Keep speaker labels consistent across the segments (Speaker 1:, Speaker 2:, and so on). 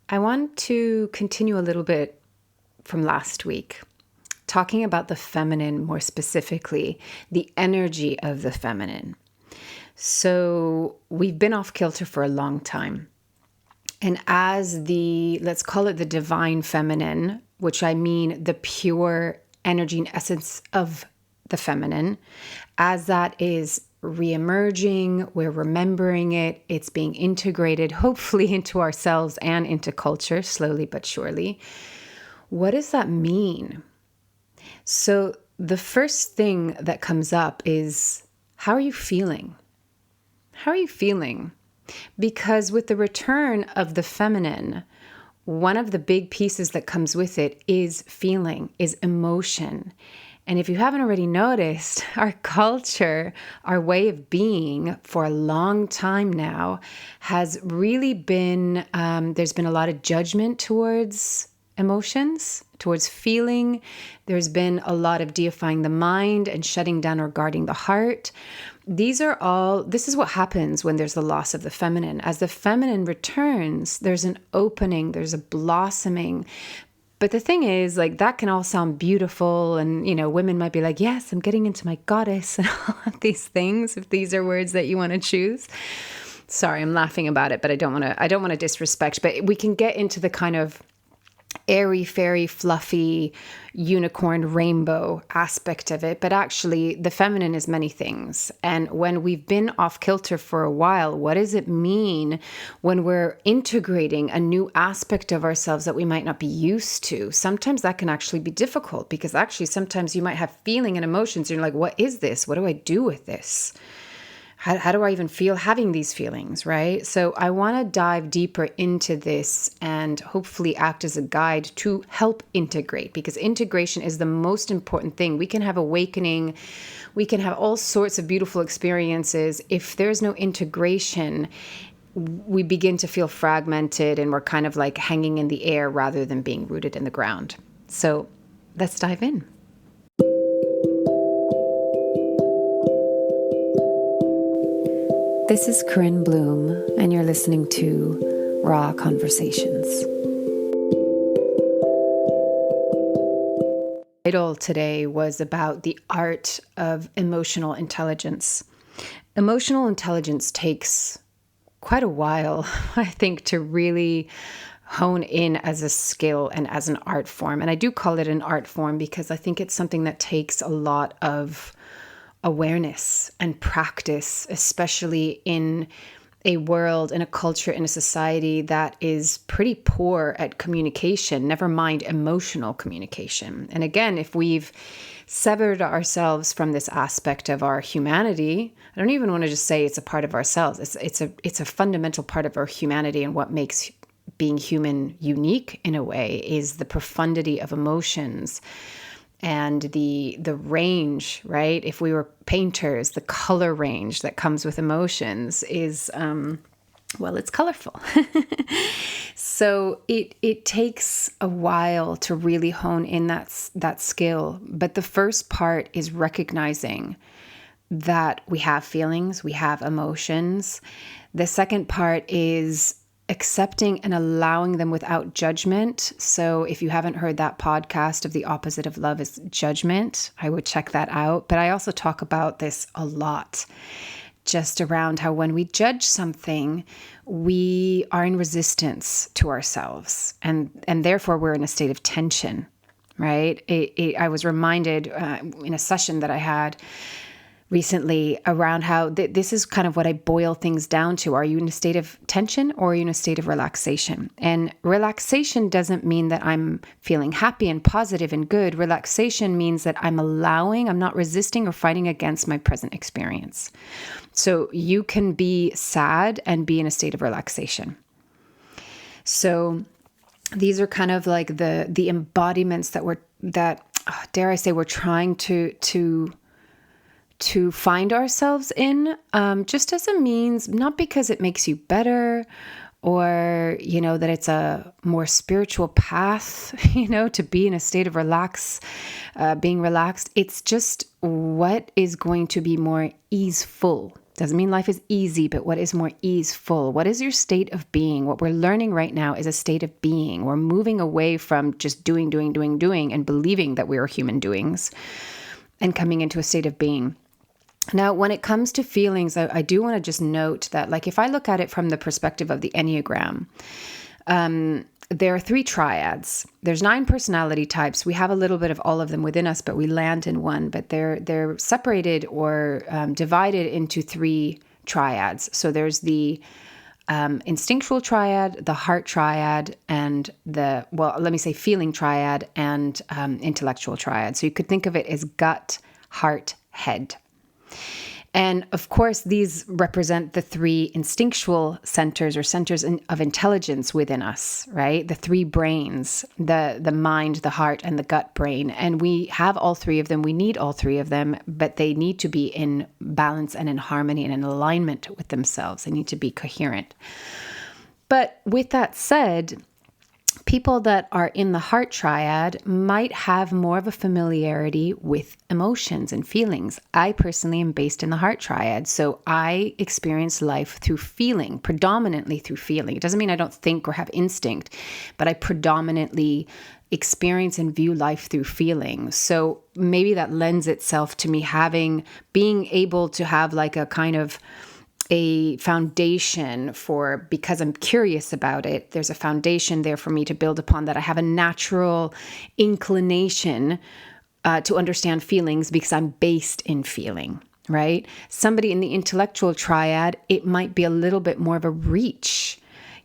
Speaker 1: I want to continue a little bit from last week, talking about the feminine, more specifically, the energy of the feminine. So we've been off kilter for a long time. And as let's call it the divine feminine, which I mean the pure energy and essence of the feminine, as that is reemerging, we're remembering it, it's being integrated, hopefully into ourselves and into culture, slowly but surely. What does that mean? So the first thing that comes up is, how are you feeling? How are you feeling? Because with the return of the feminine, one of the big pieces that comes with it is feeling, is emotion. And if you haven't already noticed, our culture, our way of being for a long time now has really been, there's been a lot of judgment towards emotions, towards feeling. There's been a lot of deifying the mind and shutting down or guarding the heart. This is what happens when there's the loss of the feminine. As the feminine returns, there's an opening, there's a blossoming. But the thing is, like, that can all sound beautiful. And, women might be like, yes, I'm getting into my goddess and all of these things, if these are words that you want to choose. Sorry, I'm laughing about it, but I don't want to disrespect. But we can get into the kind of airy, fairy, fluffy, unicorn, rainbow aspect of it. But actually, the feminine is many things. And when we've been off kilter for a while, what does it mean when we're integrating a new aspect of ourselves that we might not be used to? Sometimes that can actually be difficult, because actually sometimes you might have feeling and emotions and you're like, what is this? What do I do with this? How do I even feel having these feelings, right? So I want to dive deeper into this and hopefully act as a guide to help integrate, because integration is the most important thing. We can have awakening, we can have all sorts of beautiful experiences. If there's no integration, we begin to feel fragmented and we're kind of like hanging in the air rather than being rooted in the ground. So let's dive in. This is Corinne Bloom, and you're listening to Raw Conversations. The title today was about the art of emotional intelligence. Emotional intelligence takes quite a while, I think, to really hone in as a skill and as an art form. And I do call it an art form because I think it's something that takes a lot of awareness and practice, especially in a world, in a culture, in a society that is pretty poor at communication, never mind emotional communication. And again, if we've severed ourselves from this aspect of our humanity, I don't even want to just say it's a part of ourselves. It's a fundamental part of our humanity, and what makes being human unique in a way is the profundity of emotions and the range, right? If we were painters, the color range that comes with emotions is, it's colorful. So it takes a while to really hone in that skill. But the first part is recognizing that we have feelings, we have emotions. The second part is accepting and allowing them without judgment. So if you haven't heard that podcast of the opposite of love is judgment, I would check that out. But I also talk about this a lot, just around how when we judge something, we are in resistance to ourselves, and therefore we're in a state of tension, right? I was reminded in a session that I had recently around how this is kind of what I boil things down to. Are you in a state of tension, or are you in a state of relaxation? And relaxation doesn't mean that I'm feeling happy and positive and good. Relaxation means that I'm not resisting or fighting against my present experience. So you can be sad and be in a state of relaxation. So these are kind of like the embodiments dare I say, we're trying to find ourselves in, just as a means, not because it makes you better or, that it's a more spiritual path, to be in a state of being relaxed. It's just what is going to be more easeful Doesn't mean life is easy, but what is more easeful? What is your state of being? What we're learning right now is a state of being. We're moving away from just doing, and believing that we are human doings and coming into a state of being. Now, when it comes to feelings, I do want to just note that, like, if I look at it from the perspective of the Enneagram, there are 3 triads. There's 9 personality types. We have a little bit of all of them within us, but we land in one. But they're separated or divided into 3 triads. So there's the instinctual triad, the heart triad, and feeling triad and intellectual triad. So you could think of it as gut, heart, head. And of course, these represent the 3 instinctual centers or centers of intelligence within us, right? The 3 brains, the mind, the heart, and the gut brain. And we have all 3 of them. We need all 3 of them, but they need to be in balance and in harmony and in alignment with themselves. They need to be coherent. But with that said, people that are in the heart triad might have more of a familiarity with emotions and feelings. I personally am based in the heart triad, so I experience life through feeling, predominantly through feeling. It doesn't mean I don't think or have instinct, but I predominantly experience and view life through feeling. So maybe that lends itself to me being able to have like a kind of a foundation because I'm curious about it. There's a foundation there for me to build upon, that I have a natural inclination to understand feelings because I'm based in feeling, right? Somebody in the intellectual triad, it might be a little bit more of a reach,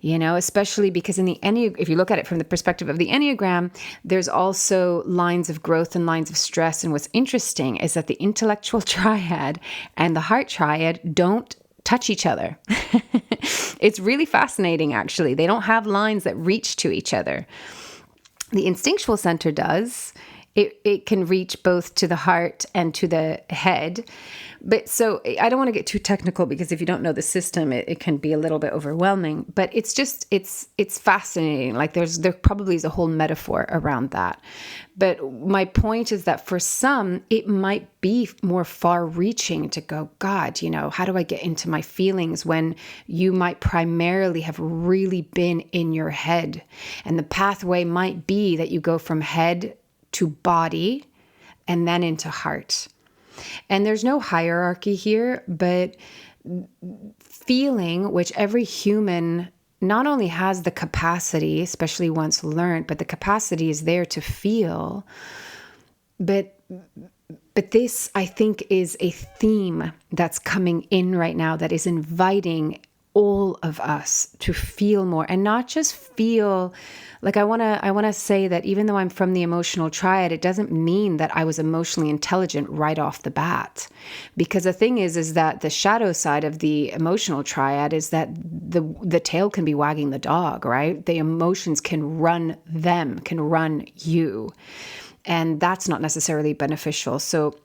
Speaker 1: especially because in the if you look at it from the perspective of the Enneagram, there's also lines of growth and lines of stress. And what's interesting is that the intellectual triad and the heart triad don't touch each other. It's really fascinating, actually. They don't have lines that reach to each other. The instinctual center does. It can reach both to the heart and to the head. But so I don't want to get too technical, because if you don't know the system, it can be a little bit overwhelming. But it's just, it's fascinating. Like there probably is a whole metaphor around that. But my point is that for some, it might be more far reaching to go, God, how do I get into my feelings, when you might primarily have really been in your head? And the pathway might be that you go from head to body and then into heart. And there's no hierarchy here, but feeling, which every human not only has the capacity, especially once learned, but the capacity is there to feel. But this, I think, is a theme that's coming in right now that is inviting all of us to feel more, and not just feel like I want to say that even though I'm from the emotional triad, it doesn't mean that I was emotionally intelligent right off the bat. Because the thing is that the shadow side of the emotional triad is that the tail can be wagging the dog, right? The emotions can run you. And that's not necessarily beneficial. So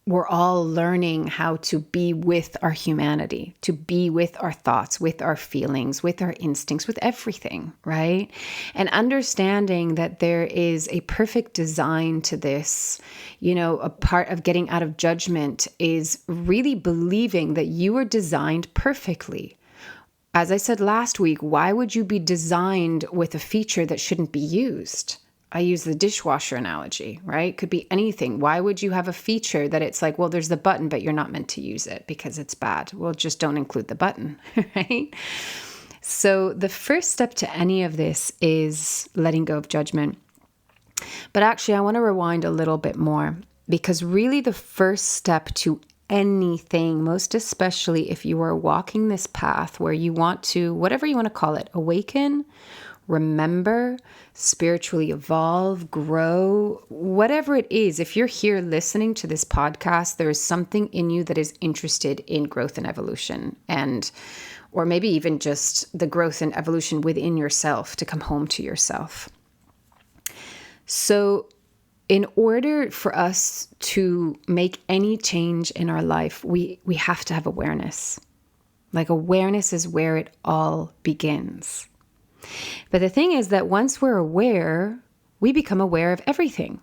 Speaker 1: we're all learning how to be with our humanity, to be with our thoughts, with our feelings, with our instincts, with everything, right? And understanding that there is a perfect design to this. A part of getting out of judgment is really believing that you are designed perfectly. As I said last week, why would you be designed with a feature that shouldn't be used? I use the dishwasher analogy, right? Could be anything. Why would you have a feature that it's like, well, there's the button, but you're not meant to use it because it's bad? Well, just don't include the button, right? So the first step to any of this is letting go of judgment. But actually, I want to rewind a little bit more, because really the first step to anything, most especially if you are walking this path where you want to, whatever you want to call it, awaken, remember, spiritually evolve, grow, whatever it is. If you're here listening to this podcast, there is something in you that is interested in growth and evolution, or maybe even just the growth and evolution within yourself, to come home to yourself. So in order for us to make any change in our life, we have to have awareness. Like, awareness is where it all begins. But the thing is that once we're aware, we become aware of everything.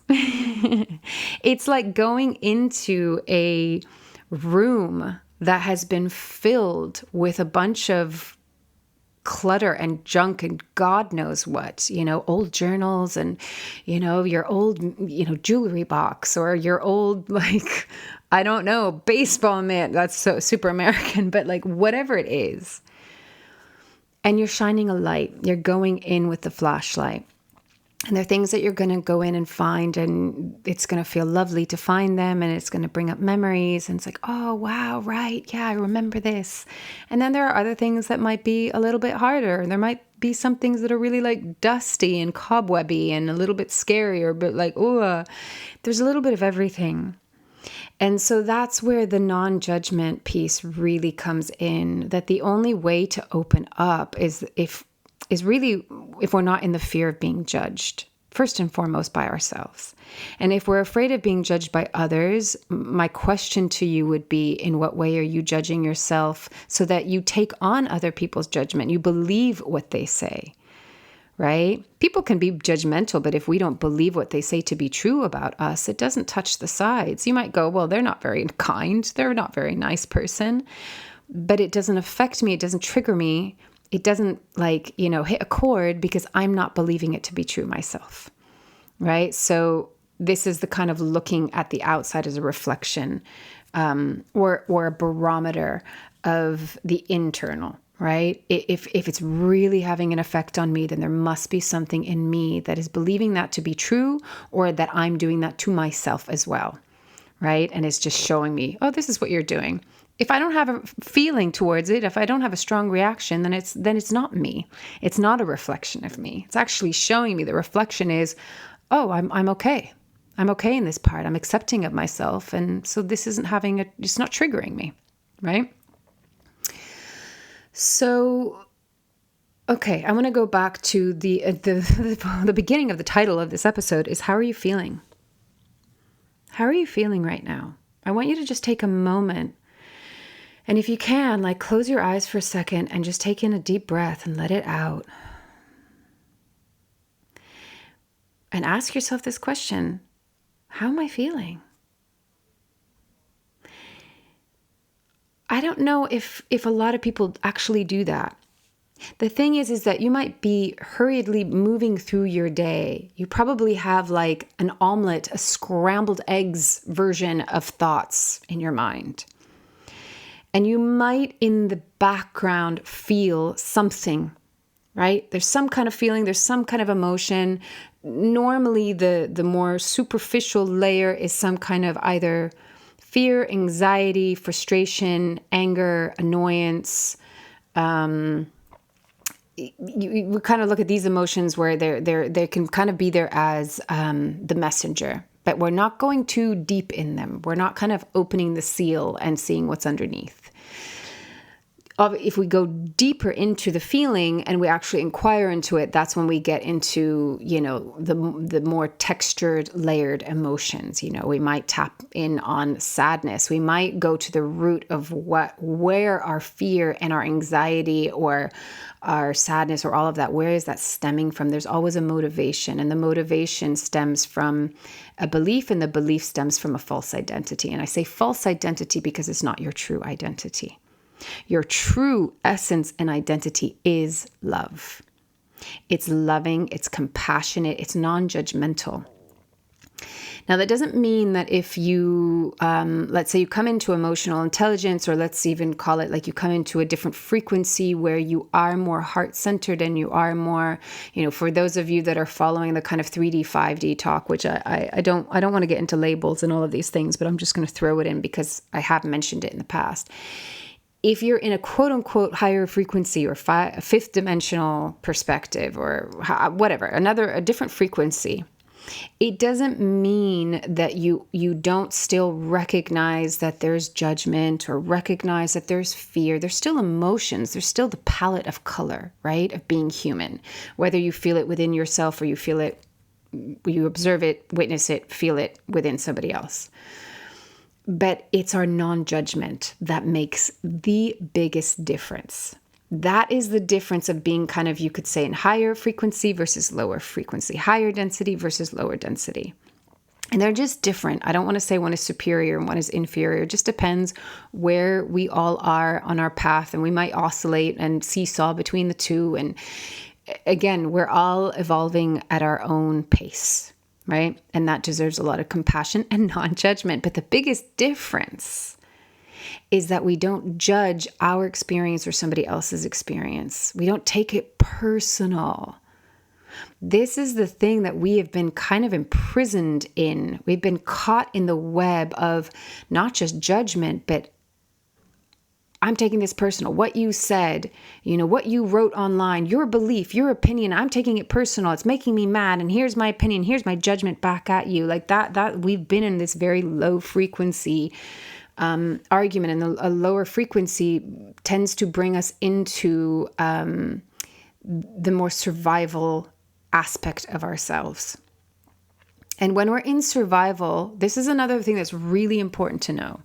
Speaker 1: It's like going into a room that has been filled with a bunch of clutter and junk and God knows what, old journals and, your old, jewelry box, or your old, I don't know, baseball mitt. That's so super American, but whatever it is. And you're shining a light. You're going in with the flashlight. And there are things that you're going to go in and find, and it's going to feel lovely to find them, and it's going to bring up memories, and it's like, oh, wow, right, yeah, I remember this. And then there are other things that might be a little bit harder. There might be some things that are really dusty and cobwebby and a little bit scarier, but there's a little bit of everything. And so that's where the non-judgment piece really comes in, that the only way to open up is really if we're not in the fear of being judged, first and foremost by ourselves. And if we're afraid of being judged by others, my question to you would be, in what way are you judging yourself so that you take on other people's judgment? You believe what they say, right? People can be judgmental, but if we don't believe what they say to be true about us, it doesn't touch the sides. You might go, well, they're not very kind. They're not very nice person, but it doesn't affect me. It doesn't trigger me. It doesn't hit a chord because I'm not believing it to be true myself, right? So this is the kind of looking at the outside as a reflection or a barometer of the internal, right? If it's really having an effect on me, then there must be something in me that is believing that to be true, or that I'm doing that to myself as well, right? And it's just showing me, oh, this is what you're doing. If I don't have a feeling towards it, if I don't have a strong reaction, then it's not me. It's not a reflection of me. It's actually showing me the reflection is, oh, I'm okay. I'm okay in this part. I'm accepting of myself. And so this isn't it's not triggering me, right? So, okay, I want to go back to the beginning of the title of this episode is, how are you feeling? How are you feeling right now? I want you to just take a moment. And if you can, close your eyes for a second and just take in a deep breath and let it out. And ask yourself this question: how am I feeling? I don't know if a lot of people actually do that. The thing is that you might be hurriedly moving through your day. You probably have an omelet, a scrambled eggs version of thoughts in your mind. And you might in the background feel something, right? There's some kind of feeling, there's some kind of emotion. Normally the more superficial layer is some kind of either fear, anxiety, frustration, anger, annoyance. We kind of look at these emotions where they can kind of be there as the messenger. But we're not going too deep in them. We're not kind of opening the seal and seeing what's underneath. If we go deeper into the feeling and we actually inquire into it, that's when we get into, the more textured, layered emotions. We might tap in on sadness. We might go to the root of where our fear and our anxiety or our sadness or all of that, where is that stemming from? There's always a motivation, and the motivation stems from a belief, and the belief stems from a false identity. And I say false identity because it's not your true identity. Your true essence and identity is love. It's loving, it's compassionate, it's non-judgmental. Now, that doesn't mean that if you, let's say you come into emotional intelligence, or let's even call it you come into a different frequency where you are more heart-centered and you are more, for those of you that are following the kind of 3D, 5D talk, which I don't want to get into labels and all of these things, but I'm just going to throw it in because I have mentioned it in the past. If you're in a quote unquote higher frequency or a fifth dimensional perspective or whatever, a different frequency, it doesn't mean that you don't still recognize that there's judgment or recognize that there's fear. There's still emotions. There's still the palette of color, right, of being human, whether you feel it within yourself or you feel it, you observe it, witness it, feel it within somebody else. But it's our non-judgment that makes the biggest difference. That is the difference of being kind of, you could say, in higher frequency versus lower frequency, higher density versus lower density. And they're just different. I don't want to say one is superior and one is inferior. It just depends where we all are on our path. And we might oscillate and seesaw between the two. And again, we're all evolving at our own pace, right? And that deserves a lot of compassion and non-judgment. But the biggest difference is that we don't judge our experience or somebody else's experience. We don't take it personal. This is the thing that we have been kind of imprisoned in. We've been caught in the web of not just judgment, but I'm taking this personal. What you said, what you wrote online, your belief, your opinion, I'm taking it personal. It's making me mad. And here's my opinion. Here's my judgment back at you. Like that we've been in this very low frequency argument, and a lower frequency tends to bring us into the more survival aspect of ourselves. And when we're in survival, this is another thing that's really important to know.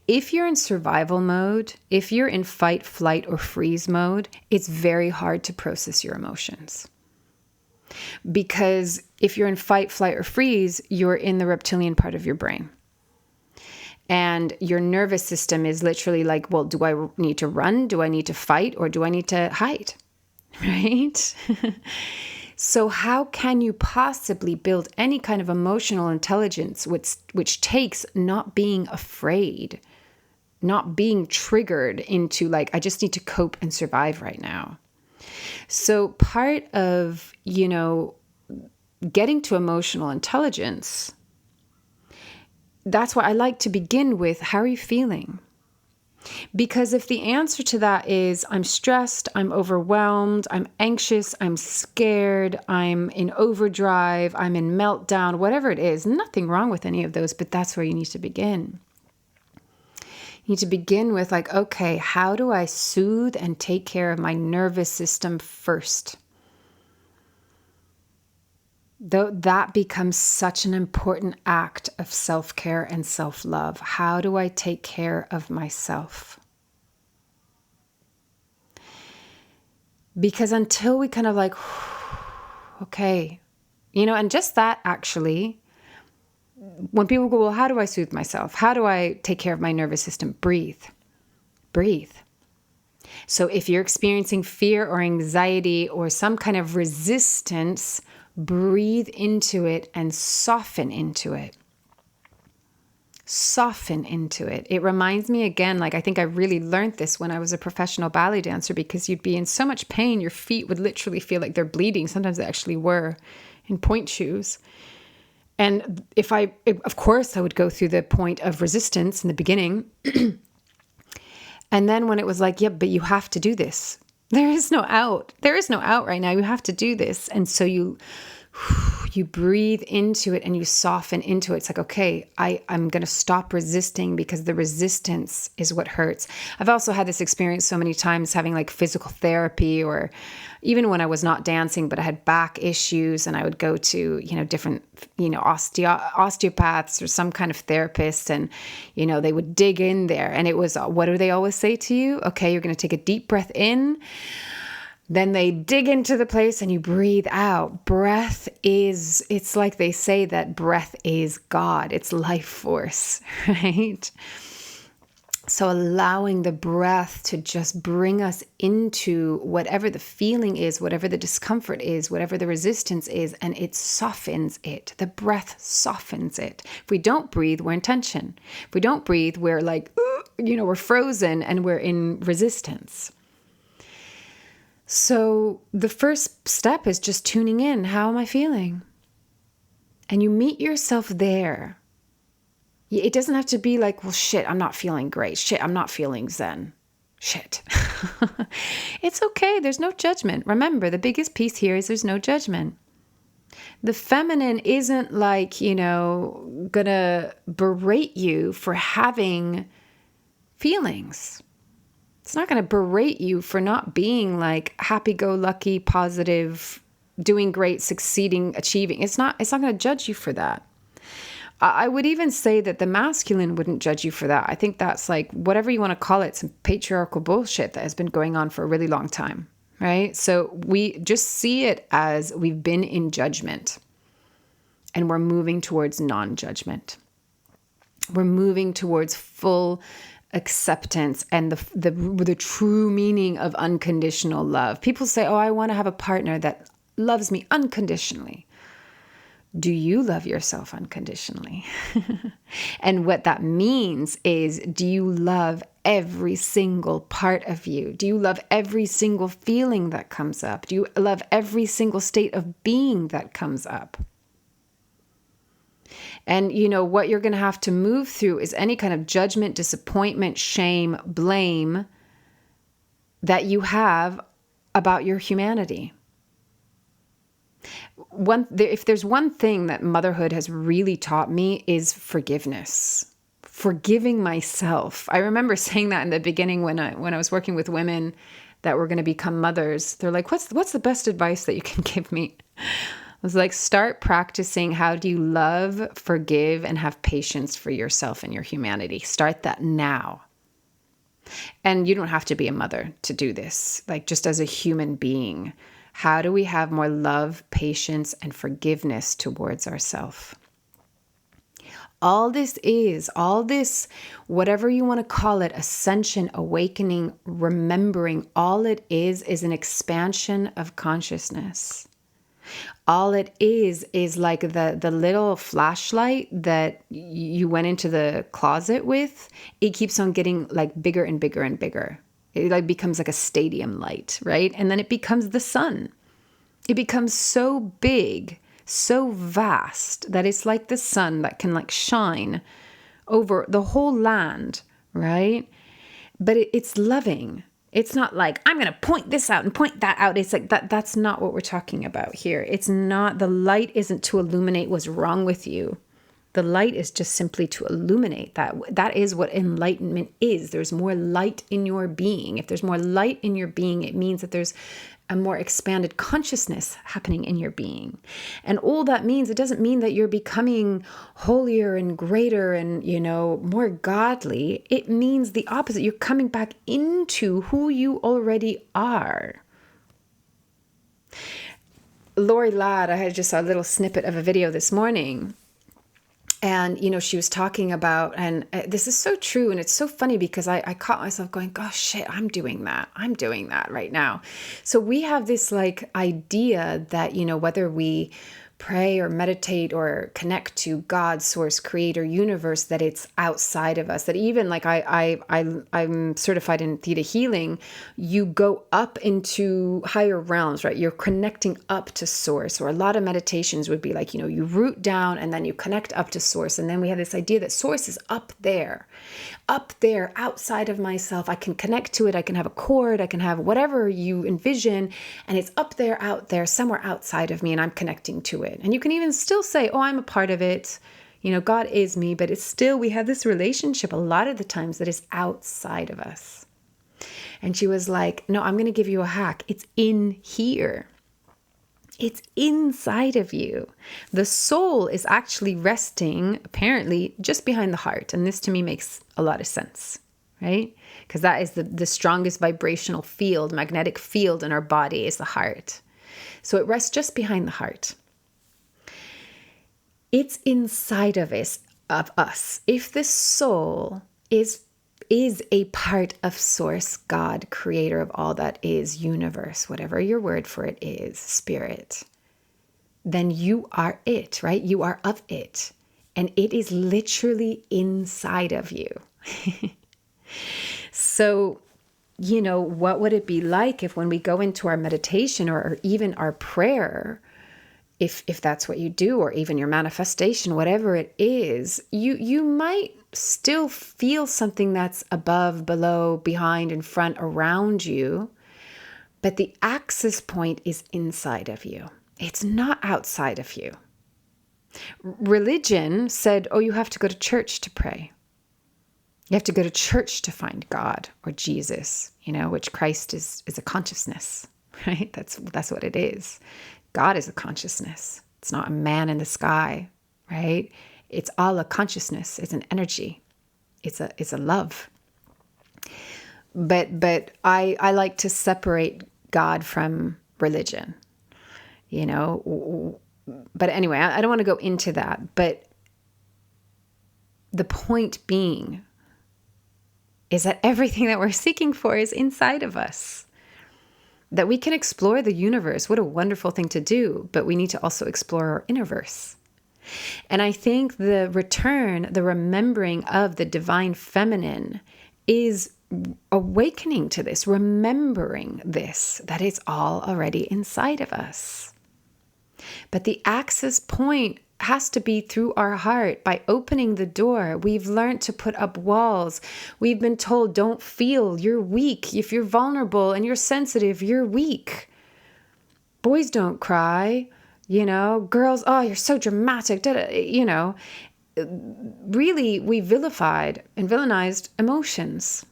Speaker 1: If you're in survival mode, if you're in fight, flight, or freeze mode, it's very hard to process your emotions. Because if you're in fight, flight, or freeze, you're in the reptilian part of your brain. And your nervous system is literally like, well, do I need to run? Do I need to fight? Or do I need to hide? Right? So how can you possibly build any kind of emotional intelligence which takes not being afraid, not being triggered into like, I just need to cope and survive right now? So part of, getting to emotional intelligence, that's why I like to begin with, how are you feeling? Because if the answer to that is I'm stressed, I'm overwhelmed, I'm anxious, I'm scared, I'm in overdrive, I'm in meltdown, whatever it is, nothing wrong with any of those, but that's where you need to begin. You need to begin with like, okay, how do I soothe and take care of my nervous system first? Though that becomes such an important act of self-care and self-love. How do I take care of myself? Because until we kind of like, okay, and just that actually, when people go, well, how do I soothe myself? How do I take care of my nervous system? Breathe. Breathe. So if you're experiencing fear or anxiety or some kind of resistance, breathe into it and soften into it. Soften into it. It reminds me again, like I think I really learned this when I was a professional ballet dancer, because you'd be in so much pain, your feet would literally feel like they're bleeding. Sometimes they actually were, in point shoes. And of course, I would go through the point of resistance in the beginning. And then when it was like, yeah, but you have to do this. There is no out. There is no out right now. You have to do this. And so you breathe into it and you soften into it. It's like, okay, I'm going to stop resisting, because the resistance is what hurts. I've also had this experience so many times having like physical therapy, or even when I was not dancing, but I had back issues and I would go to, different, osteopaths or some kind of therapist, and, they would dig in there, and it was, what do they always say to you? Okay, you're going to take a deep breath in. Then they dig into the place and you breathe out. It's like they say that breath is God. It's life force, right? So allowing the breath to just bring us into whatever the feeling is, whatever the discomfort is, whatever the resistance is, and it softens it. The breath softens it. If we don't breathe, we're in tension. If we don't breathe, we're like, we're frozen and we're in resistance. So the first step is just tuning in. How am I feeling? And you meet yourself there. It doesn't have to be like, well, shit, I'm not feeling great. Shit, I'm not feeling zen. Shit. It's okay. There's no judgment. Remember, the biggest piece here is there's no judgment. The feminine isn't like, gonna berate you for having feelings. It's not going to berate you for not being like happy-go-lucky, positive, doing great, succeeding, achieving. It's not going to judge you for that. I would even say that the masculine wouldn't judge you for that. I think that's like, whatever you want to call it, some patriarchal bullshit that has been going on for a really long time, right? So we just see it as we've been in judgment. and we're moving towards non-judgment. We're moving towards full acceptance and the true meaning of unconditional love. People say, oh, I want to have a partner that loves me unconditionally. Do you love yourself unconditionally? And what that means is, do you love every single part of you? Do you love every single feeling that comes up? Do you love every single state of being that comes up? And, what you're going to have to move through is any kind of judgment, disappointment, shame, blame that you have about your humanity. If there's one thing that motherhood has really taught me is forgiveness, forgiving myself. I remember saying that in the beginning when I was working with women that were going to become mothers. They're like, what's the best advice that you can give me? I was like, start practicing. How do you love, forgive, and have patience for yourself and your humanity? Start that now. And you don't have to be a mother to do this. Like, just as a human being, how do we have more love, patience, and forgiveness towards ourselves? All this, whatever you want to call it, ascension, awakening, remembering, all it is an expansion of consciousness. All it is like the little flashlight that you went into the closet with. It keeps on getting like bigger and bigger and bigger. It like becomes like a stadium light, right? And then it becomes the sun. It becomes so big, so vast that it's like the sun that can like shine over the whole land, right? But it's loving. It's not like, I'm going to point this out and point that out. It's like that's not what we're talking about here. It's not, the light isn't to illuminate what's wrong with you. The light is just simply to illuminate that. That is what enlightenment is. There's more light in your being. If there's more light in your being, it means that there's a more expanded consciousness happening in your being. And all that means, it doesn't mean that you're becoming holier and greater and, more godly. It means the opposite. You're coming back into who you already are. Lori Ladd, I just saw a little snippet of a video this morning. And, she was talking about, and this is so true. And it's so funny because I caught myself going, gosh, shit, I'm doing that right now. So we have this like idea that, whether we pray or meditate or connect to God, source, creator, universe, that it's outside of us, that even like I'm certified in theta healing, you go up into higher realms, right? You're connecting up to source, or a lot of meditations would be like, you root down and then you connect up to source. And then we have this idea that source is up there, outside of myself. I can connect to it. I can have a cord. I can have whatever you envision. And it's up there, out there, somewhere outside of me. And I'm connecting to it. And you can even still say, oh, I'm a part of it. God is me. But it's still, we have this relationship a lot of the times that is outside of us. And she was like, no, I'm going to give you a hack. It's in here. It's inside of you. The soul is actually resting, apparently, just behind the heart. And this to me makes a lot of sense, right? Because that is the strongest vibrational field, magnetic field in our body is the heart. So it rests just behind the heart. It's inside of us. If the soul is a part of source, God, creator of all that is, universe, whatever your word for it is, spirit, then you are it, right? You are of it. And it is literally inside of you. So, what would it be like if when we go into our meditation or even our prayer, if that's what you do, or even your manifestation, whatever it is, you might still feel something that's above, below, behind, in front, around you. But the access point is inside of you. It's not outside of you. Religion said, oh, you have to go to church to pray. You have to go to church to find God or Jesus, which Christ is a consciousness, right? That's what it is. God is a consciousness. It's not a man in the sky, right? It's all a consciousness. It's an energy. It's a love. But I like to separate God from religion. But anyway, I don't want to go into that. But the point being is that everything that we're seeking for is inside of us. That we can explore the universe. What a wonderful thing to do. But we need to also explore our innerverse. And I think the return, the remembering of the divine feminine is awakening to this, remembering this, that it's all already inside of us. But the access point has to be through our heart by opening the door. We've learned to put up walls. We've been told, don't feel, you're weak. If you're vulnerable and you're sensitive, you're weak. Boys don't cry, girls, oh, you're so dramatic, Really, we vilified and villainized emotions,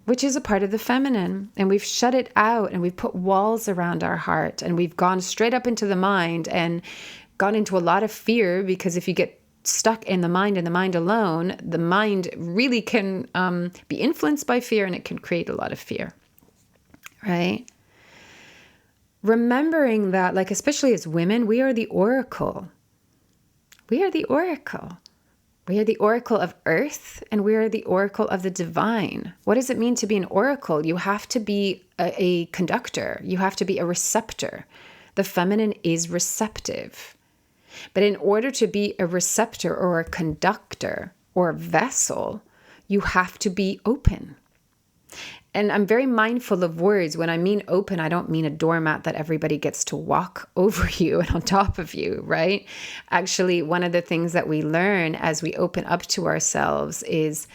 Speaker 1: which is a part of the feminine. And we've shut it out and we've put walls around our heart and we've gone straight up into the mind and gone into a lot of fear, because if you get stuck in the mind and the mind alone, the mind really can be influenced by fear and it can create a lot of fear, right? Remembering that, like, especially as women, we are the oracle. We are the oracle. We are the oracle of earth and we are the oracle of the divine. What does it mean to be an oracle? You have to be a conductor. You have to be a receptor. The feminine is receptive. But in order to be a receptor or a conductor or a vessel, you have to be open. And I'm very mindful of words. When I mean open, I don't mean a doormat that everybody gets to walk over you and on top of you, right? Actually, one of the things that we learn as we open up to ourselves is,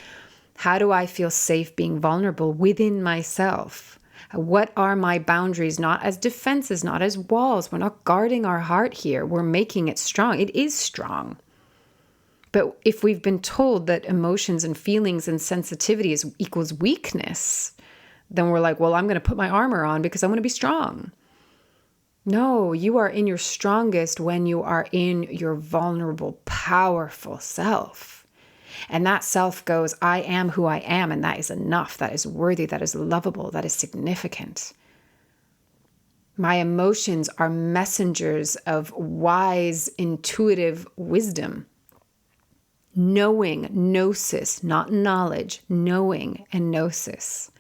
Speaker 1: how do I feel safe being vulnerable within myself? What are my boundaries? Not as defenses, not as walls. We're not guarding our heart here. We're making it strong. It is strong. But if we've been told that emotions and feelings and sensitivity equals weakness, then we're like, well, I'm going to put my armor on because I want to be strong. No, you are in your strongest when you are in your vulnerable, powerful self. And that self goes, I am who I am, and that is enough. That is worthy. That is lovable. That is significant. My emotions are messengers of wise, intuitive wisdom. Knowing, gnosis, not knowledge, knowing and gnosis.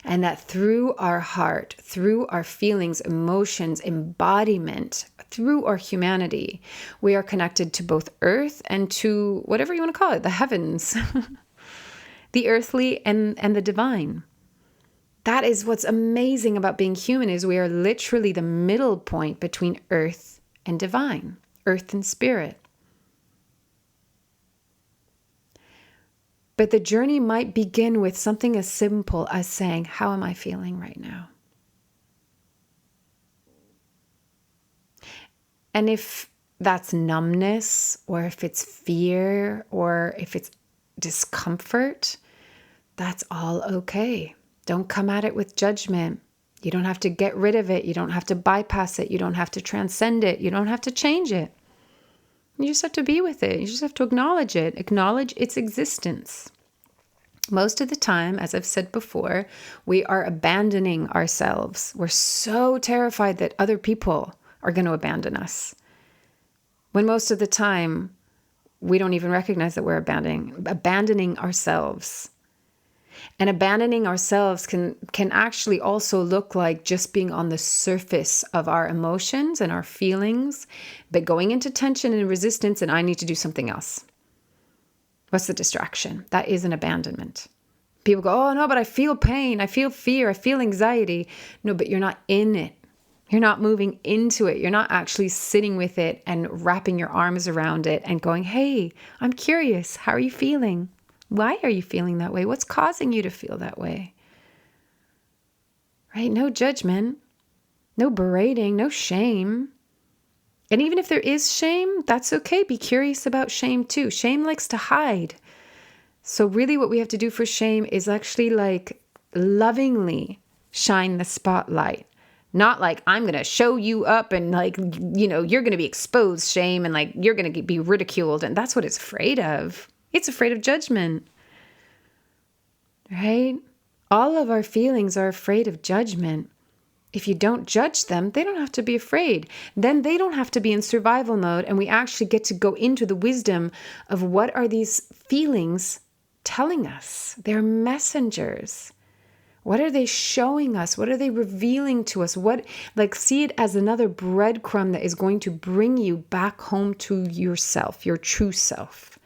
Speaker 1: And that through our heart, through our feelings, emotions, embodiment, through our humanity, we are connected to both earth and to whatever you want to call it, the heavens, the earthly and the divine. That is what's amazing about being human, is we are literally the middle point between earth and divine, earth and spirit. But the journey might begin with something as simple as saying, how am I feeling right now? And if that's numbness, or if it's fear, or if it's discomfort, that's all okay. Don't come at it with judgment. You don't have to get rid of it. You don't have to bypass it. You don't have to transcend it. You don't have to change it. You just have to be with it. You just have to acknowledge it. Acknowledge its existence. Most of the time, as I've said before, we are abandoning ourselves. We're so terrified that other people are going to abandon us, when most of the time we don't even recognize that we're abandoning ourselves. And abandoning ourselves can actually also look like just being on the surface of our emotions and our feelings, but going into tension and resistance, and I need to do something else. What's the distraction? That is an abandonment. People go, oh no, but I feel pain, I feel fear, I feel anxiety. No, but you're not in it. You're not moving into it. You're not actually sitting with it and wrapping your arms around it and going, hey, I'm curious. How are you feeling? Why are you feeling that way? What's causing you to feel that way? Right? No judgment, no berating, no shame. And even if there is shame, that's okay. Be curious about shame too. Shame likes to hide. So really what we have to do for shame is actually like lovingly shine the spotlight. Not like, I'm going to show you up and like, you're going to be exposed, shame, and like, you're going to be ridiculed. And that's what it's afraid of. It's afraid of judgment, right? All of our feelings are afraid of judgment. If you don't judge them, they don't have to be afraid. Then they don't have to be in survival mode. And we actually get to go into the wisdom of what are these feelings telling us? They're messengers. What are they showing us? What are they revealing to us? See it as another breadcrumb that is going to bring you back home to yourself, your true self.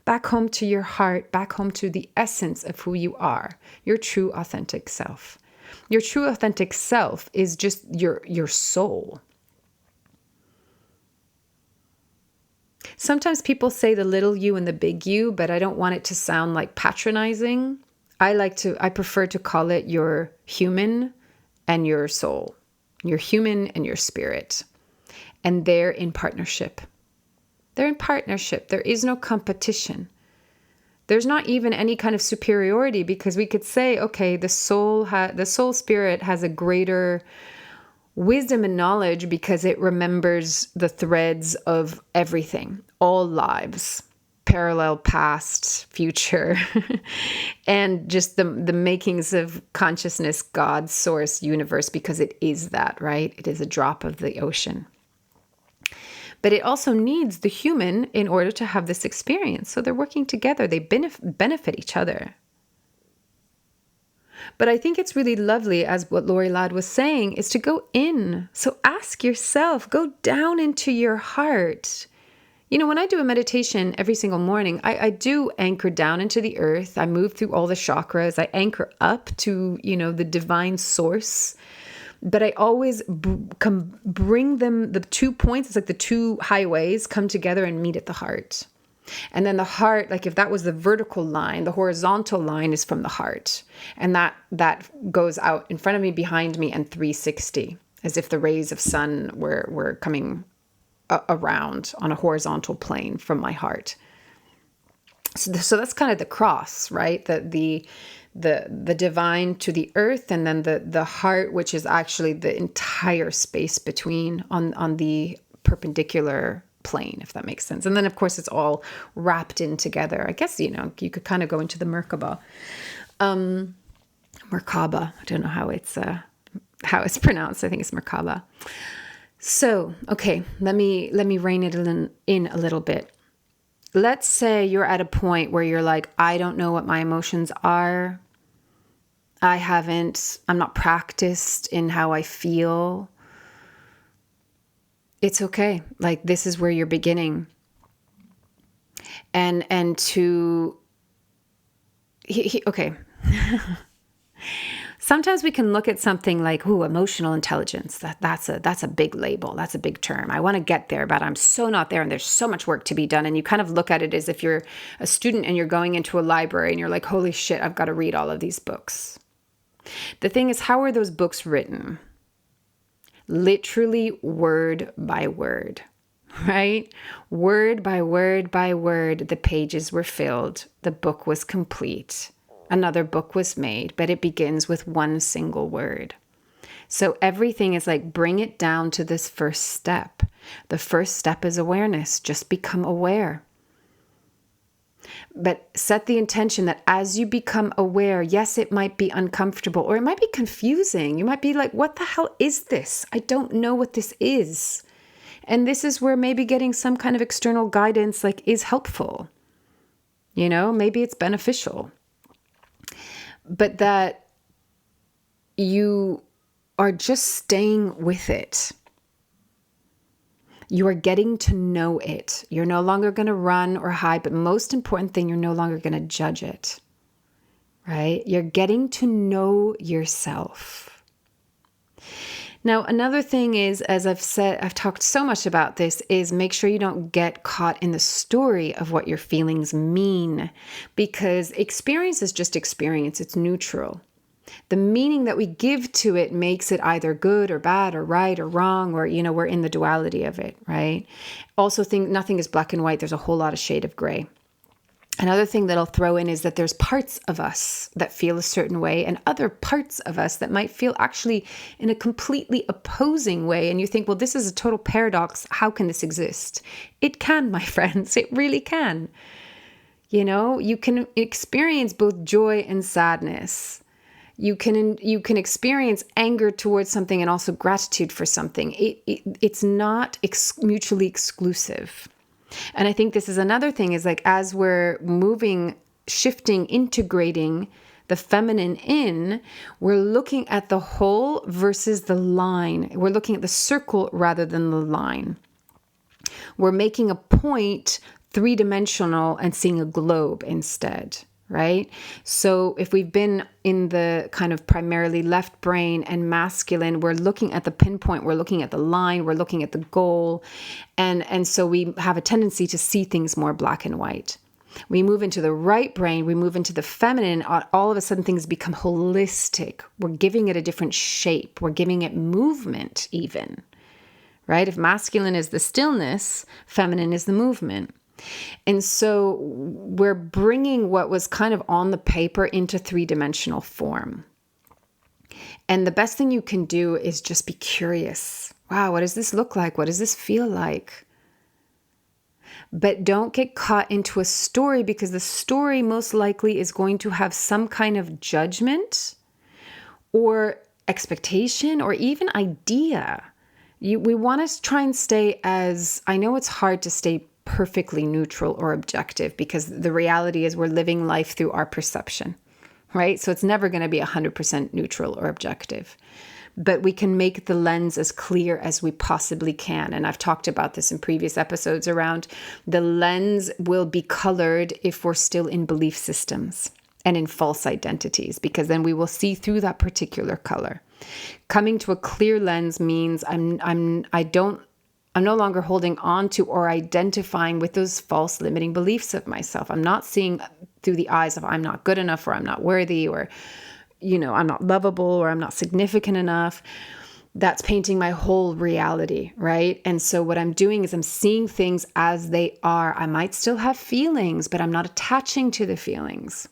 Speaker 1: Back home to your heart, back home to the essence of who you are, your true authentic self. Your true authentic self is just your soul. Sometimes people say the little you and the big you, but I don't want it to sound like patronizing. I prefer to call it your human and your soul, your human and your spirit. And they're in partnership. They're in partnership. There is no competition. There's not even any kind of superiority, because we could say, okay, the soul spirit has a greater wisdom and knowledge because it remembers the threads of everything, all lives, parallel, past, future, and just the makings of consciousness, God, source, universe, because it is that, right? It is a drop of the ocean. But it also needs the human in order to have this experience. So they're working together. They benefit each other. But I think it's really lovely, as what Lori Ladd was saying, is to go in. So ask yourself, go down into your heart. When I do a meditation every single morning, I do anchor down into the earth. I move through all the chakras. I anchor up to, the divine source. But I always bring them, the 2 points, it's like the 2 highways come together and meet at the heart. And then the heart, like if that was the vertical line, the horizontal line is from the heart. And that goes out in front of me, behind me, and 360, as if the rays of sun were coming around on a horizontal plane from my heart. So that's kind of the cross, right? The divine to the earth, and then the heart, which is actually the entire space between on the perpendicular plane, if that makes sense. And then of course it's all wrapped in together. I guess, you could kind of go into the Merkaba. Merkaba. I don't know how it's pronounced. I think it's Merkaba. So, okay, let me rein it in a little bit. Let's say you're at a point where you're like, I don't know what my emotions are. I'm not practiced in how I feel. It's okay. Like, this is where you're beginning. Okay. Sometimes we can look at something like, emotional intelligence. That's a big label. That's a big term. I want to get there, but I'm so not there, and there's so much work to be done. And you kind of look at it as if you're a student and you're going into a library and you're like, holy shit, I've got to read all of these books. The thing is, how are those books written? Literally word by word, right? Word by word by word, the pages were filled. The book was complete. Another book was made, but it begins with one single word. So everything is like, bring it down to this first step. The first step is awareness. Just become aware. But set the intention that as you become aware, yes, it might be uncomfortable, or it might be confusing. You might be like, what the hell is this? I don't know what this is. And this is where maybe getting some kind of external guidance is helpful. Maybe it's beneficial. But that you are just staying with it. You are getting to know it. You're no longer going to run or hide, but most important thing, you're no longer going to judge it, right? You're getting to know yourself. Now, another thing is, as I've said, I've talked so much about this, is make sure you don't get caught in the story of what your feelings mean, because experience is just experience. It's neutral. The meaning that we give to it makes it either good or bad or right or wrong, or, we're in the duality of it, right? Also think nothing is black and white. There's a whole lot of shade of gray. Another thing that I'll throw in is that there's parts of us that feel a certain way and other parts of us that might feel actually in a completely opposing way. And you think, well, this is a total paradox. How can this exist? It can, my friends. It really can. You can experience both joy and sadness. You can experience anger towards something and also gratitude for something. It's not mutually exclusive. And I think this is another thing, is like, as we're moving, shifting, integrating the feminine in, we're looking at the whole versus the line. We're looking at the circle rather than the line. We're making a point three-dimensional and seeing a globe instead, right? So if we've been in the kind of primarily left brain and masculine, we're looking at the pinpoint, we're looking at the line, we're looking at the goal. And so we have a tendency to see things more black and white. We move into the right brain, we move into the feminine, all of a sudden things become holistic. We're giving it a different shape. We're giving it movement even, right? If masculine is the stillness, feminine is the movement. And so we're bringing what was kind of on the paper into three-dimensional form. And the best thing you can do is just be curious. Wow, what does this look like? What does this feel like? But don't get caught into a story, because the story most likely is going to have some kind of judgment or expectation or even idea. We want to try and stay I know it's hard to stay perfectly neutral or objective, because the reality is we're living life through our perception, right? So it's never going to be 100% neutral or objective. But we can make the lens as clear as we possibly can. And I've talked about this in previous episodes around the lens will be colored if we're still in belief systems and in false identities, because then we will see through that particular color. Coming to a clear lens means I'm no longer holding on to or identifying with those false limiting beliefs of myself. I'm not seeing through the eyes of I'm not good enough, or I'm not worthy, or I'm not lovable, or I'm not significant enough. That's painting my whole reality, right? And so what I'm doing is I'm seeing things as they are. I might still have feelings, but I'm not attaching to the feelings.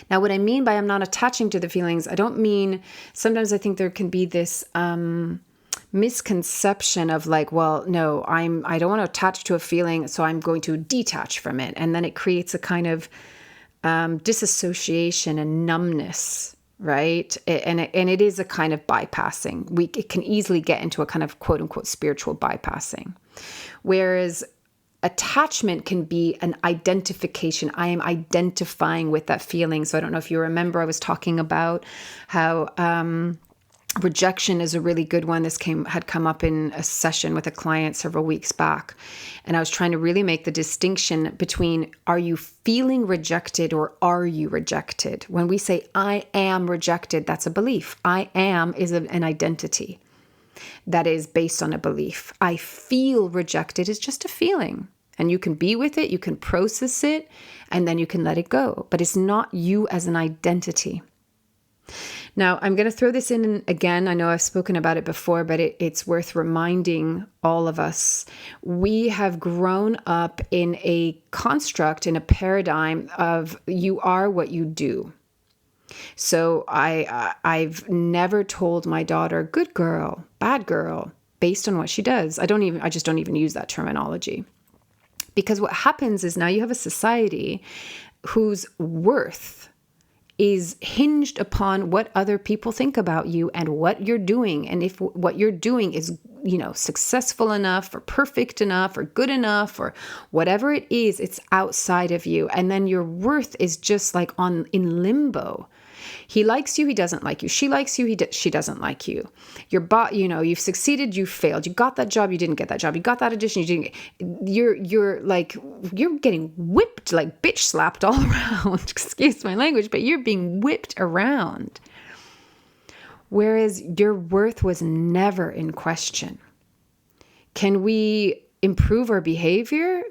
Speaker 1: Now, what I mean by I'm not attaching to the feelings, I don't mean, sometimes I think there can be this misconception of like, well, no, I don't want to attach to a feeling, so I'm going to detach from it. And then it creates a kind of disassociation and numbness, right? And it is a kind of bypassing. It can easily get into a kind of quote unquote spiritual bypassing. Whereas attachment can be an identification. I am identifying with that feeling. So I don't know if you remember, I was talking about how rejection is a really good one. This had come up in a session with a client several weeks back. And I was trying to really make the distinction between, are you feeling rejected or are you rejected? When we say I am rejected, that's a belief. I am is an identity that is based on a belief. I feel rejected is just a feeling. And you can be with it, you can process it, and then you can let it go. But it's not you as an identity. Now, I'm going to throw this in again. I know I've spoken about it before, but it's worth reminding all of us. We have grown up in a construct, in a paradigm of you are what you do. So I've never told my daughter, good girl, bad girl, based on what she does. I just don't even use that terminology. Because what happens is now you have a society whose worth is hinged upon what other people think about you and what you're doing. And if what you're doing is, successful enough or perfect enough or good enough or whatever it is, it's outside of you. And then your worth is just like in limbo. He likes you, he doesn't like you. She likes you, she doesn't like you. You've succeeded, you failed. You got that job, you didn't get that job. You got that audition, you didn't get. You're getting whipped, like bitch slapped all around. Excuse my language, but you're being whipped around. Whereas your worth was never in question. Can we improve our behavior?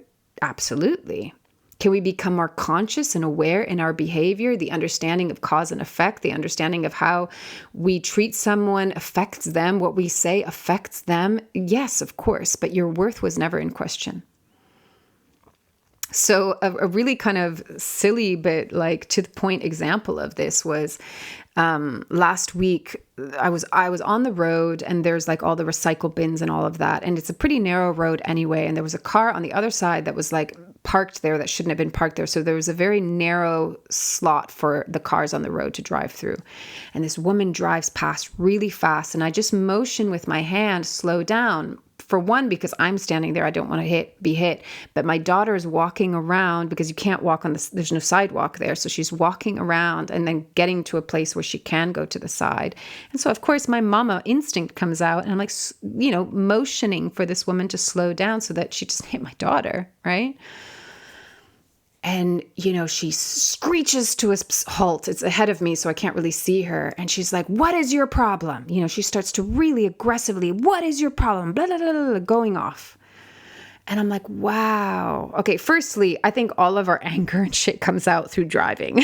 Speaker 1: Absolutely. Can we become more conscious and aware in our behavior? The understanding of cause and effect, the understanding of how we treat someone affects them, what we say affects them. Yes, of course, but your worth was never in question. So a really kind of silly but like to the point example of this was last week. I was on the road, and there's like all the recycle bins and all of that, and it's a pretty narrow road anyway. And there was a car on the other side that was like parked there that shouldn't have been parked there. So there was a very narrow slot for the cars on the road to drive through. And this woman drives past really fast. And I just motion with my hand, slow down. For one, because I'm standing there, I don't want to be hit. But my daughter is walking around because you can't walk on this. There's no sidewalk there. So she's walking around and then getting to a place where she can go to the side. And so, of course, my mama instinct comes out and I'm like, motioning for this woman to slow down so that she doesn't hit my daughter, right? And, she screeches to a halt. It's ahead of me, so I can't really see her. And she's like, what is your problem? She starts to really aggressively, what is your problem? Blah, blah, blah, blah, going off. And I'm like, wow. Okay, firstly, I think all of our anger and shit comes out through driving.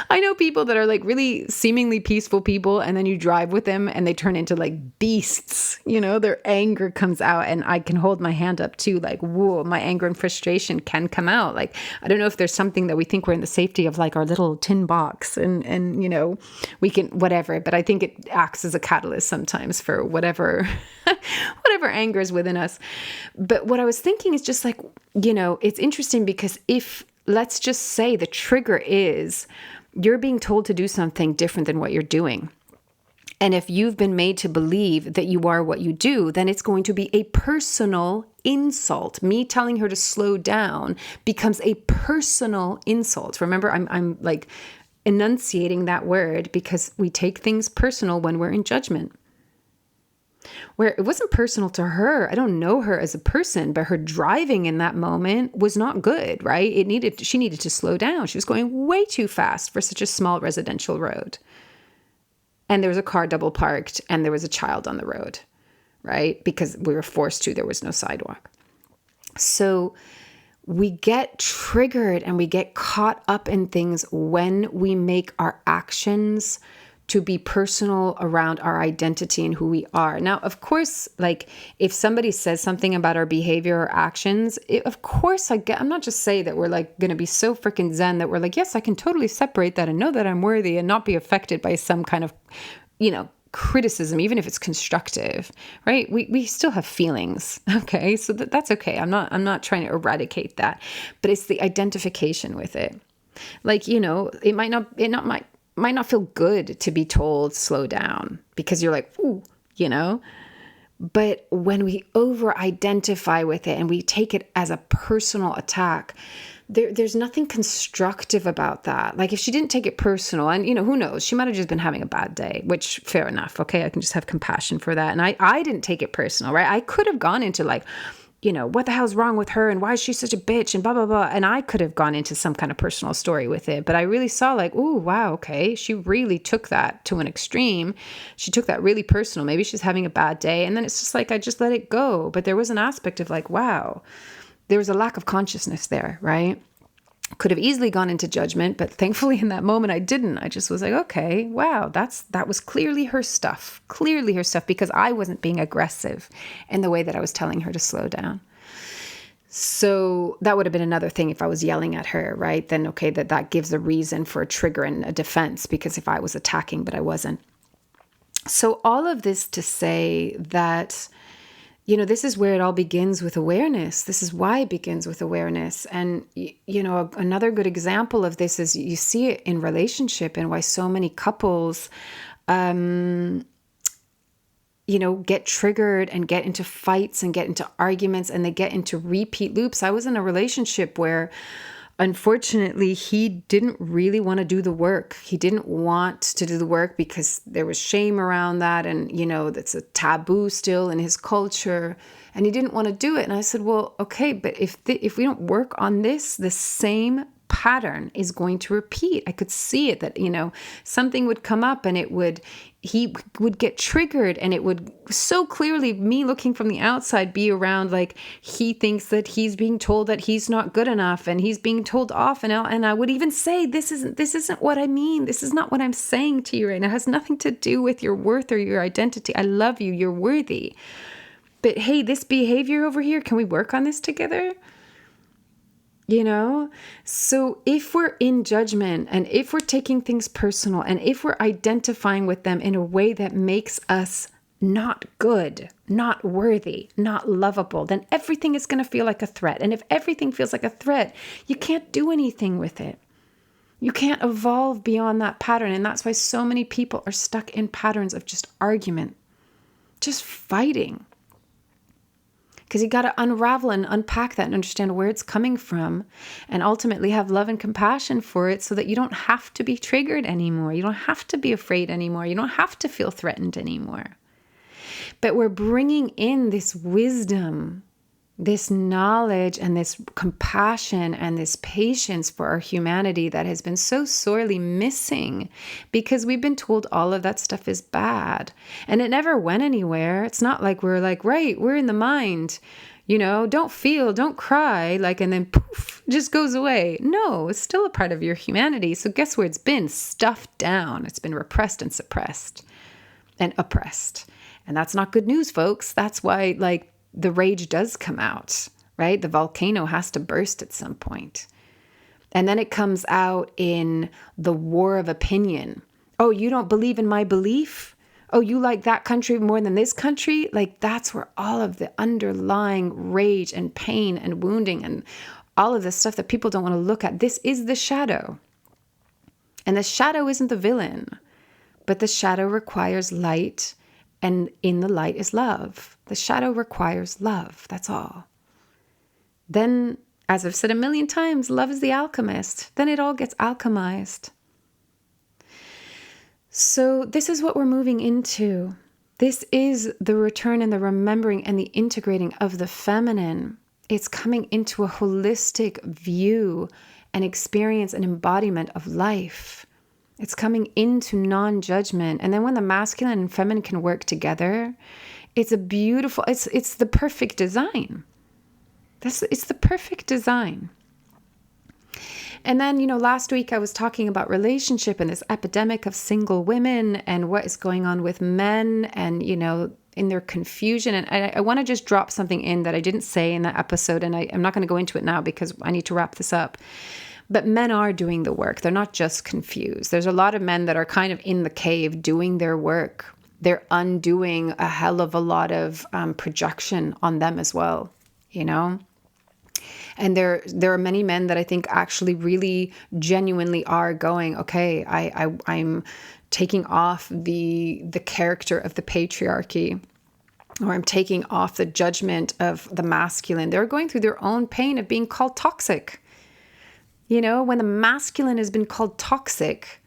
Speaker 1: I know people that are like really seemingly peaceful people, and then you drive with them and they turn into like beasts. Their anger comes out, and I can hold my hand up too. Like, whoa, my anger and frustration can come out. Like, I don't know if there's something that we think we're in the safety of, like our little tin box and we can whatever, but I think it acts as a catalyst sometimes for whatever anger is within us. But what I was thinking is just like, it's interesting because if, let's just say the trigger is you're being told to do something different than what you're doing. And if you've been made to believe that you are what you do, then it's going to be a personal insult. Me telling her to slow down becomes a personal insult. Remember, I'm like enunciating that word because we take things personal when we're in judgment. Where it wasn't personal to her. I don't know her as a person, but her driving in that moment was not good, right? She needed to slow down. She was going way too fast for such a small residential road. And there was a car double parked and there was a child on the road, right? Because we were forced to, there was no sidewalk. So we get triggered and we get caught up in things when we make our actions to be personal around our identity and who we are. Now, of course, like if somebody says something about our behavior or actions, of course I'm not just saying that we're like going to be so freaking zen that we're like, yes, I can totally separate that and know that I'm worthy and not be affected by some kind of, criticism, even if it's constructive, right? We still have feelings. Okay. So that's okay. I'm not trying to eradicate that, but it's the identification with it. Like, it might not feel good to be told slow down because you're like, ooh, but when we over-identify with it and we take it as a personal attack, there's nothing constructive about that. Like if she didn't take it personal and, who knows, she might've just been having a bad day, which fair enough. Okay. I can just have compassion for that. And I didn't take it personal, right? I could have gone into like, what the hell's wrong with her and why is she such a bitch and blah, blah, blah. And I could have gone into some kind of personal story with it, but I really saw like, ooh, wow, okay. She really took that to an extreme. She took that really personal. Maybe she's having a bad day. And then it's just like, I just let it go. But there was an aspect of like, wow, there was a lack of consciousness there, right? Could have easily gone into judgment, but thankfully in that moment I didn't. I just was like, okay, wow, that was clearly her stuff, because I wasn't being aggressive in the way that I was telling her to slow down. So that would have been another thing if I was yelling at her, right? Then, okay, that gives a reason for a trigger and a defense because if I was attacking, but I wasn't. So all of this to say that, this is where it all begins with awareness. This is why it begins with awareness. And, another good example of this is you see it in relationship and why so many couples, get triggered and get into fights and get into arguments and they get into repeat loops. I was in a relationship where unfortunately, he didn't really want to do the work. He didn't want to do the work because there was shame around that. And, that's a taboo still in his culture. And he didn't want to do it. And I said, well, okay, but if we don't work on this, the same pattern is going to repeat. I could see it that, something would come up and he would get triggered and it would so clearly, me looking from the outside, be around like he thinks that he's being told that he's not good enough and he's being told off. And I would even say, this isn't what I mean. This is not what I'm saying to you right now. It has nothing to do with your worth or your identity. I love you. You're worthy. But hey, this behavior over here, can we work on this together? So if we're in judgment and if we're taking things personal and if we're identifying with them in a way that makes us not good, not worthy, not lovable, then everything is going to feel like a threat. And if everything feels like a threat, you can't do anything with it. You can't evolve beyond that pattern. And that's why so many people are stuck in patterns of just argument, just fighting. Because you got to unravel and unpack that and understand where it's coming from and ultimately have love and compassion for it so that you don't have to be triggered anymore. You don't have to be afraid anymore. You don't have to feel threatened anymore. But we're bringing in this wisdom, this knowledge and this compassion and this patience for our humanity that has been so sorely missing because we've been told all of that stuff is bad and it never went anywhere. It's not like we're like, right, we're in the mind, don't feel, don't cry, and then poof, just goes away. No, it's still a part of your humanity. So guess where it's been? Stuffed down. It's been repressed and suppressed and oppressed. And that's not good news, folks. That's why the rage does come out, right? The volcano has to burst at some point. And then it comes out in the war of opinion. Oh, you don't believe in my belief? Oh, you like that country more than this country? That's where all of the underlying rage and pain and wounding and all of the stuff that people don't want to look at. This is the shadow. And the shadow isn't the villain, but the shadow requires light. And in the light is love. The shadow requires love. That's all. Then, as I've said a million times, love is the alchemist. Then it all gets alchemized. So this is what we're moving into. This is the return and the remembering and the integrating of the feminine. It's coming into a holistic view and experience and embodiment of life. It's coming into non-judgment. And then when the masculine and feminine can work together, it's a beautiful, it's the perfect design. It's the perfect design. And then, last week I was talking about relationship and this epidemic of single women and what is going on with men and, in their confusion. And I want to just drop something in that I didn't say in that episode. And I'm not going to go into it now because I need to wrap this up. But men are doing the work. They're not just confused. There's a lot of men that are kind of in the cave doing their work. They're undoing a hell of a lot of projection on them as well, And there are many men that I think actually really genuinely are going, okay, I'm taking off the character of the patriarchy, or I'm taking off the judgment of the masculine. They're going through their own pain of being called toxic. When the masculine has been called toxic,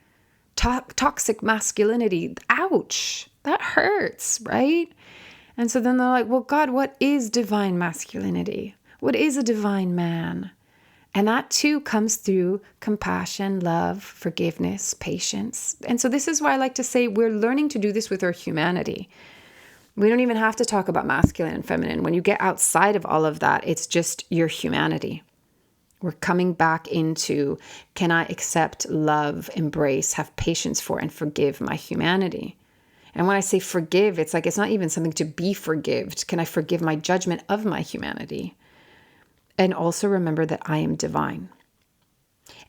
Speaker 1: toxic masculinity, ouch, that hurts, right? And so then they're like, well, God, what is divine masculinity? What is a divine man? And that too comes through compassion, love, forgiveness, patience. And so this is why I like to say we're learning to do this with our humanity. We don't even have to talk about masculine and feminine. When you get outside of all of that, it's just your humanity. We're coming back into, can I accept, love, embrace, have patience for, and forgive my humanity? And when I say forgive, it's not even something to be forgived. Can I forgive my judgment of my humanity? And also remember that I am divine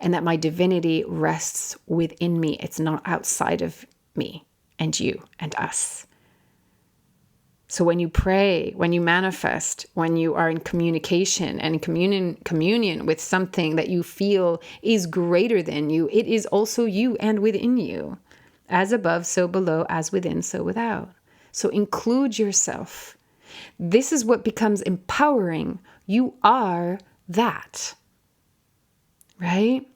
Speaker 1: and that my divinity rests within me. It's not outside of me and you and us. So when you pray, when you manifest, when you are in communication and communion with something that you feel is greater than you, it is also you and within you. As above, so below, as within, so without. So include yourself. This is what becomes empowering. You are that, right?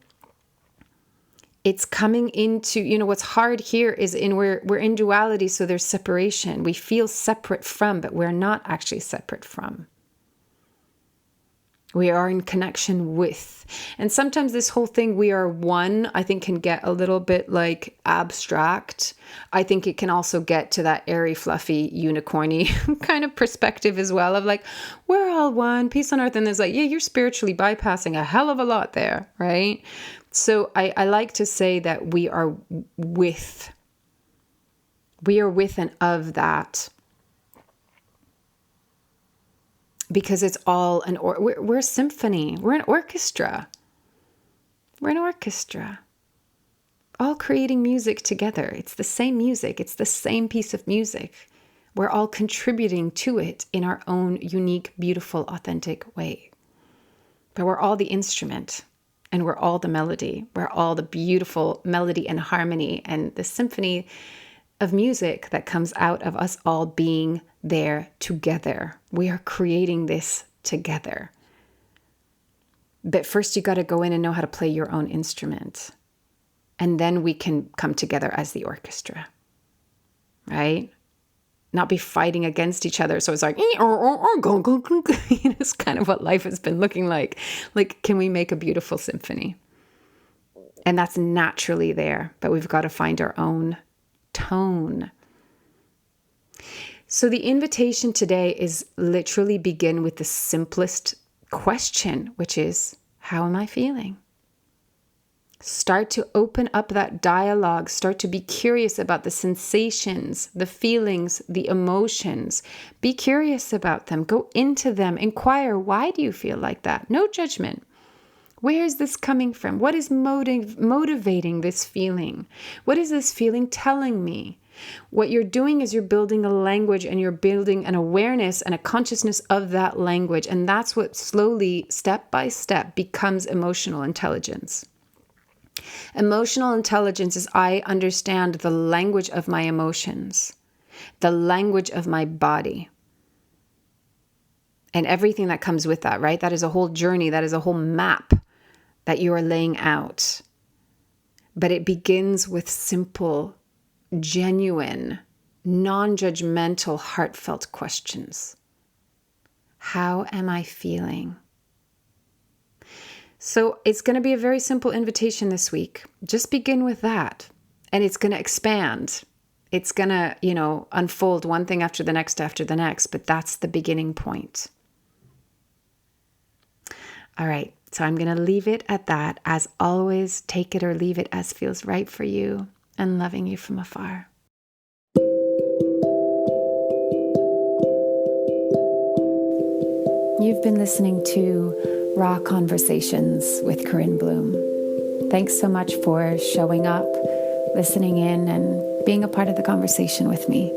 Speaker 1: It's coming into, what's hard here is we're in duality, so there's separation. We feel separate from, but we're not actually separate from. We are in connection with. And sometimes this whole thing, we are one, I think can get a little bit abstract. I think it can also get to that airy, fluffy, unicorny kind of perspective as well of we're all one, peace on earth. And there's you're spiritually bypassing a hell of a lot there, right? So I like to say that we are with and of that. Because it's all we're a symphony. We're an orchestra. We're an orchestra. All creating music together. It's the same music. It's the same piece of music. We're all contributing to it in our own unique, beautiful, authentic way. But we're all the instrument, and we're all the melody. We're all the beautiful melody and harmony and the symphony of music that comes out of us all being there together. We are creating this together. But first you got to go in and know how to play your own instrument. And then we can come together as the orchestra, right? Not be fighting against each other. So it's like, it's kind of what life has been looking like. Like, can we make a beautiful symphony? And that's naturally there, but we've got to find our own tone. So the invitation today is literally begin with the simplest question, which is, how am I feeling? Start to open up that dialogue. Start to be curious about the sensations, the feelings, the emotions. Be curious about them. Go into them. Inquire, why do you feel like that? No judgment. Where is this coming from? What is motivating this feeling? What is this feeling telling me? What you're doing is you're building a language and you're building an awareness and a consciousness of that language. And that's what slowly, step by step, becomes emotional intelligence. Emotional intelligence is I understand the language of my emotions, the language of my body, and everything that comes with that, right? That is a whole journey. That is a whole map that you are laying out. But it begins with simple, genuine, non-judgmental, heartfelt questions. How am I feeling? So it's going to be a very simple invitation this week. Just begin with that. And it's going to expand. It's going to, unfold one thing after the next, but that's the beginning point. All right. So I'm going to leave it at that. As always, take it or leave it as feels right for you, and loving you from afar. You've been listening to Raw Conversations with Corinne Bloom. Thanks so much for showing up, listening in, and being a part of the conversation with me.